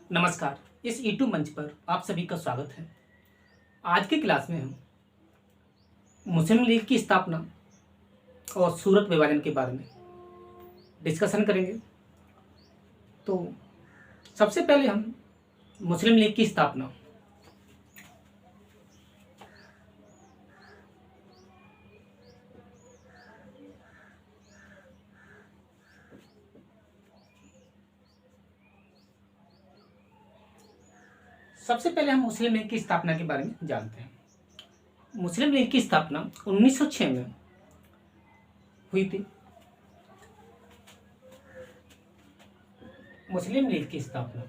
नमस्कार। इस यूट्यूब मंच पर आप सभी का स्वागत है। आज की क्लास में हम मुस्लिम लीग की स्थापना और सूरत विभाजन के बारे में डिस्कशन करेंगे। तो सबसे पहले हम मुस्लिम लीग की स्थापना। सबसे पहले हम मुस्लिम लीग की स्थापना के बारे में जानते हैं। मुस्लिम लीग की स्थापना 1906 में हुई थी। मुस्लिम लीग की स्थापना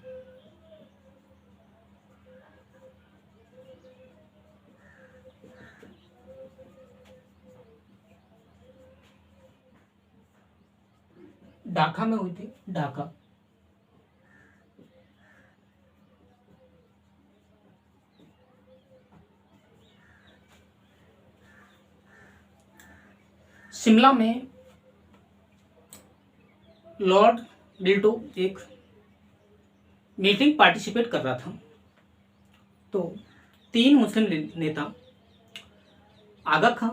ढाका में हुई थी। ढाका शिमला में लॉर्ड बिल्टो एक मीटिंग पार्टिसिपेट कर रहा था। तो 3 मुस्लिम नेता आगा खां,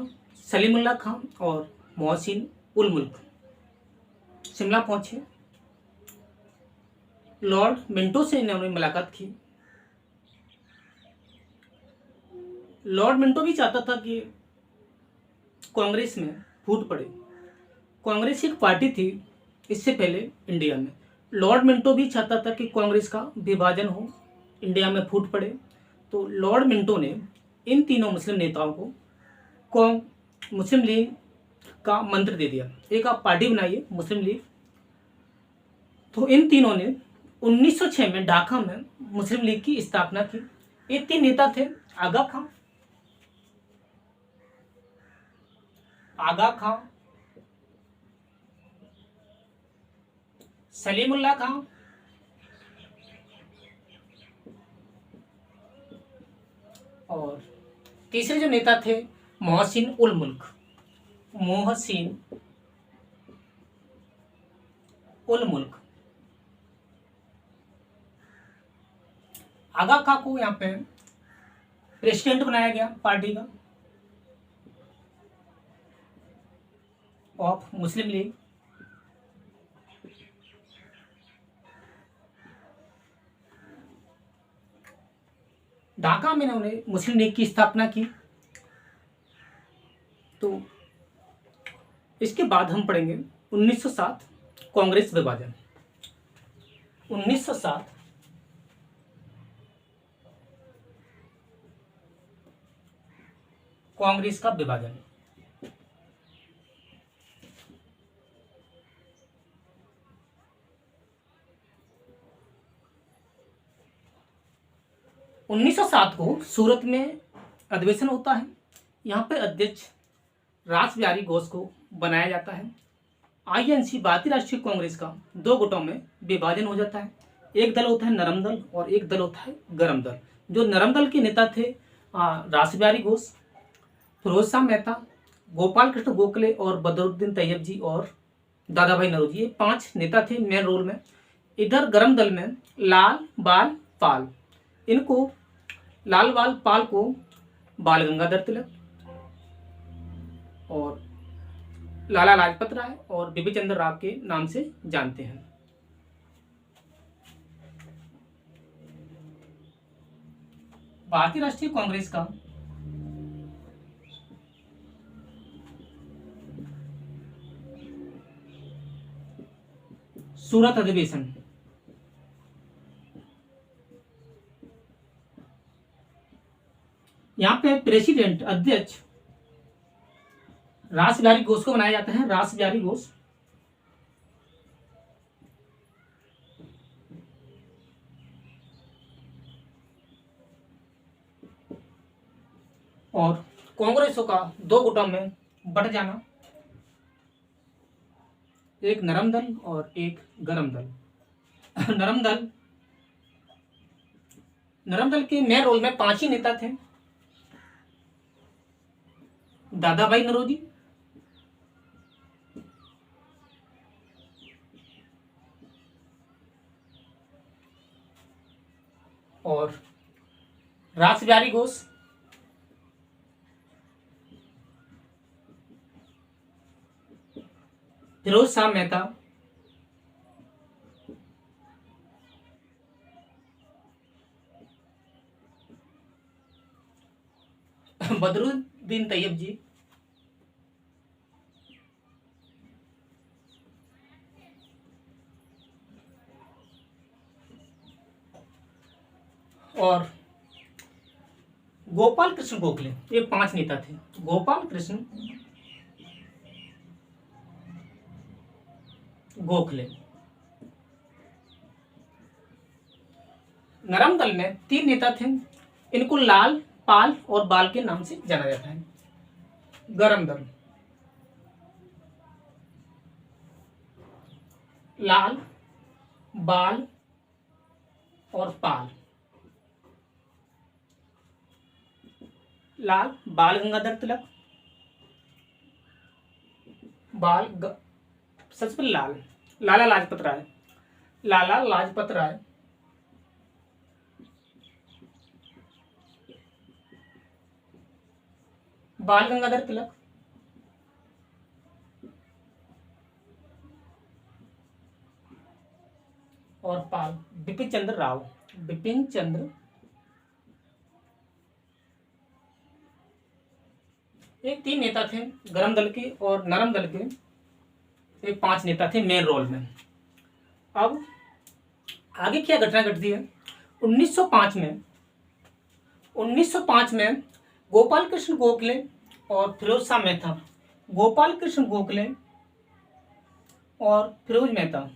सलीमुल्लाह खां और मोहसिन उल मुल्क शिमला पहुंचे। लॉर्ड मिंटो से इन्होंने मुलाकात की। लॉर्ड मिंटो भी चाहता था कि कांग्रेस में फूट पड़े। कांग्रेस एक पार्टी थी इससे पहले इंडिया में। लॉर्ड मिंटो भी चाहता था कि कांग्रेस का विभाजन हो, इंडिया में फूट पड़े। तो लॉर्ड मिंटो ने इन तीनों मुस्लिम नेताओं को मुस्लिम लीग का मंत्र दे दिया। एक आप पार्टी बनाइए मुस्लिम लीग। तो इन तीनों ने 1906 में ढाका में मुस्लिम लीग की स्थापना की। ये 3 नेता थे। आगा खां, सलीमुल्लाह खां और तीसरे जो नेता थे मोहसिन उल मुल्क। मोहसिन उल मुल्क। आगा खां को यहाँ पे प्रेसिडेंट बनाया गया पार्टी का ऑफ मुस्लिम लीग। ढाका में उन्होंने मुस्लिम लीग की स्थापना की। तो इसके बाद हम पढ़ेंगे 1907 कांग्रेस विभाजन। 1907 कांग्रेस का विभाजन। उन्नीस सौ सात को सूरत में अधिवेशन होता है। यहाँ पे अध्यक्ष रास बिहारी घोष को बनाया जाता है। आईएनसी भारतीय राष्ट्रीय कांग्रेस का 2 गुटों में विभाजन हो जाता है। एक दल होता है नरम दल और एक दल होता है गरम दल। जो नरम दल के नेता थे रास बिहारी घोष, फिरोज शाह मेहता, गोपाल कृष्ण गोखले और बदरुद्दीन तैयब जी और दादा भाई नौरोजी। ये 5 नेता थे मेन रोल में। इधर गरम दल में लाल बाल पाल, इनको लाल बाल पाल को बाल गंगाधर तिलक और लाला लाजपत राय और बिपिन चंद्र राव के नाम से जानते हैं। भारतीय राष्ट्रीय कांग्रेस का सूरत अधिवेशन। यहाँ पे प्रेसिडेंट अध्यक्ष रास बिहारी घोष को बनाया जाता है। रास बिहारी घोष। और कांग्रेसों का 2 गुटों में बट जाना, एक नरम दल और एक गरम दल। नरम दल के मेन रोल में 5 ही नेता थे। दादा भाई नौरोजी, और रासबिहारी घोष, फिरोज शाह मेहता, बदरुद्दीन तैयब जी, और गोपाल कृष्ण गोखले। ये 5 नेता थे। गोपाल कृष्ण गोखले। नरम दल में 3 नेता थे। इनको लाल, पाल और बाल के नाम से जाना जाता है। गरम दल, लाल, बाल और पाल। लाल बाल गंगाधर तिलक, सबसे पहले लाला लाजपत राय, लाला लाजपत राय, बाल गंगाधर तिलक, और पाल बिपिन चंद्र राव। बिपिन चंद्र, ये 3 नेता थे गरम दल के और नरम दल के। ये 5 नेता थे मेन रोल में। अब आगे क्या घटना घटती है? 1905 में गोपाल कृष्ण गोखले और फिरोज शाह मेहता, गोपाल कृष्ण गोखले और फिरोज मेहता,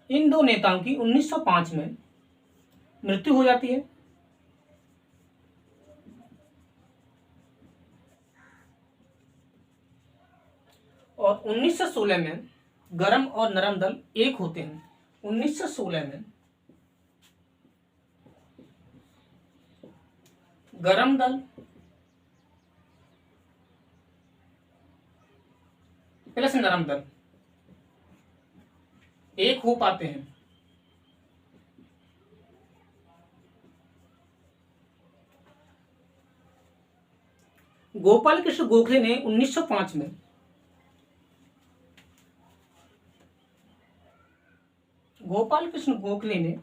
इन 2 नेताओं की 1905 में मृत्यु हो जाती है। और 1916 में गरम और नरम दल एक होते हैं। 1916 में गरम दल प्लस नरम दल एक हो पाते हैं। गोपाल कृष्ण गोखले ने 1905 में गोपाल कृष्ण गोखले ने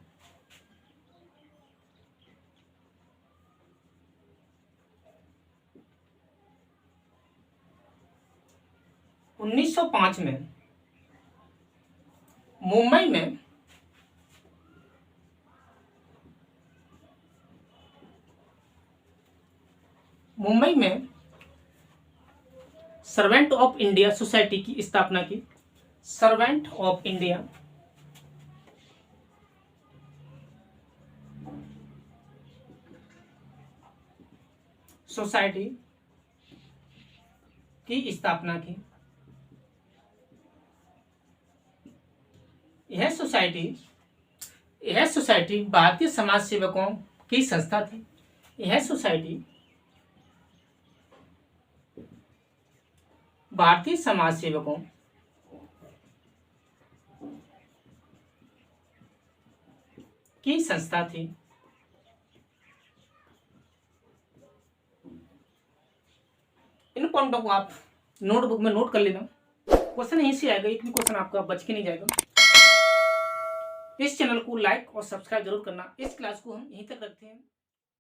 1905 में मुंबई में सर्वेंट ऑफ इंडिया सोसाइटी की स्थापना की। सर्वेंट ऑफ इंडिया सोसाइटी की स्थापना की। यह सोसाइटी भारतीय समाज सेवकों की संस्था थी। यह सोसाइटी भारतीय समाज सेवकों की संस्था थी। इन पॉइंटों को आप नोटबुक में नोट कर लेना। क्वेश्चन यहीं से आएगा, एक भी क्वेश्चन आपका बच के नहीं जाएगा। इस चैनल को लाइक और सब्सक्राइब जरूर करना। इस क्लास को हम यहीं तक रखते हैं।